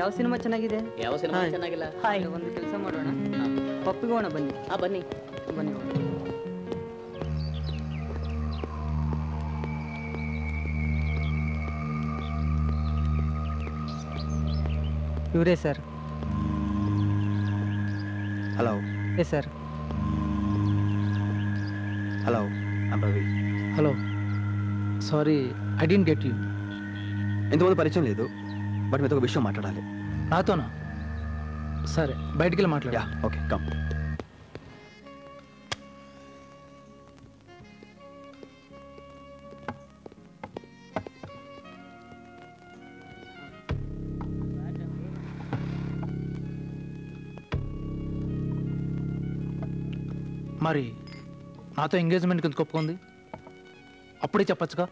ಯಾವ ಸಿನಿಮಾ ಚೆನ್ನಾಗಿದೆ? ಯಾವ ಸಿನಿಮಾ ಚೆನ್ನಾಗಿಲ್ಲ? ಹಾಯ್, ಒಂದು ಕೆಲಸ ಮಾಡೋಣ, ಪಪ್ಪಿಗೋಣ ಬನ್ನಿ. ಬನ್ನಿ ಬನ್ನಿ. ಇವರೇ sir. Hello. Yes sir. Hello, I'm Ravi. Hello, sorry I don't get you. ఇంతకుముందు పరిచయం లేదు, బట్ మీతో ఒక విషయం మాట్లాడాలి. నాతోనా? సరే, బయటికి వెళ్ళి మాట్లాడా. Okay, come. మరి నాతో ఎంగేజ్మెంట్ కింద ఒప్పుకుంది, అప్పుడే చెప్పచ్చుగా.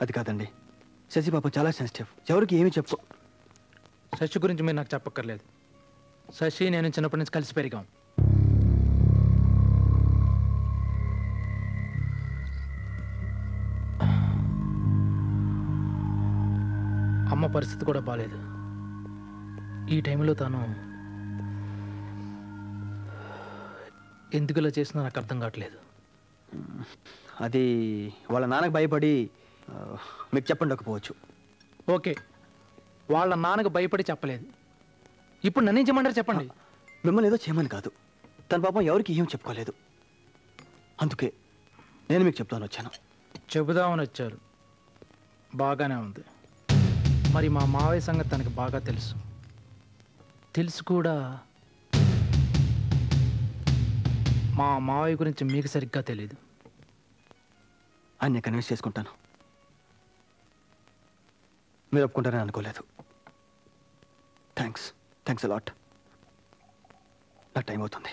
అది కాదండి, శశి పాప చాలా సెన్సిటివ్, ఎవరికి ఏమి చెప్పు. శశి గురించి మీరు నాకు చెప్పక్కర్లేదు. శశి నేను చిన్నప్పటి నుంచి కలిసి పెరిగాం. అమ్మ పరిస్థితి కూడా బాలేదు. ఈ టైంలో తను ఎందుకు ఇలా చేసినా నాకు అర్థం కావట్లేదు. అది వాళ్ళ నాన్నకు భయపడి మీకు చెప్పండకపోవచ్చు. ఓకే, వాళ్ళ నాన్నకు భయపడి చెప్పలేదు. ఇప్పుడు నన్నేం చేయమంటారు చెప్పండి. మిమ్మల్ని ఏదో చేయమని కాదు, తన పాపం ఎవరికి ఏం చెప్పుకోలేదు, అందుకే నేను మీకు చెప్తాను వచ్చాను. చెబుదామని వచ్చారు, బాగానే ఉంది. మరి మా మావయ్య సంగతి తనకి బాగా తెలుసు కూడా. మా మావయ్య గురించి మీకు సరిగ్గా తెలియదు. ఆయన కన్విన్స్ చేసుకుంటాను, మీరు ఒప్పుకుంటారని అనుకోలేదు. Thanks a lot. నా టైం అవుతుంది.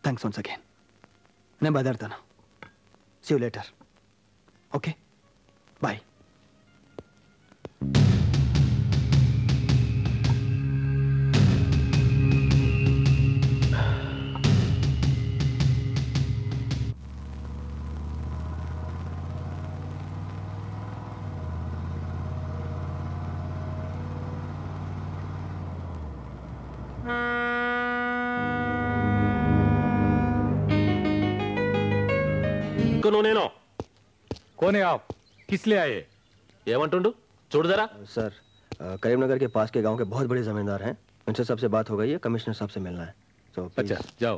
Thanks once again. నేను బయలుదేరుతాను. See you later. Okay, bye. कौन है आप? किस लिए आए? ఏమంటుండు చూడు జరా. सर, करीमनगर के पास के गांव के बहुत बड़े जमींदार हैं, उनसे सबसे बात हो गई है, कमिश्नर साहब से मिलना है. तो अच्छा जाओ.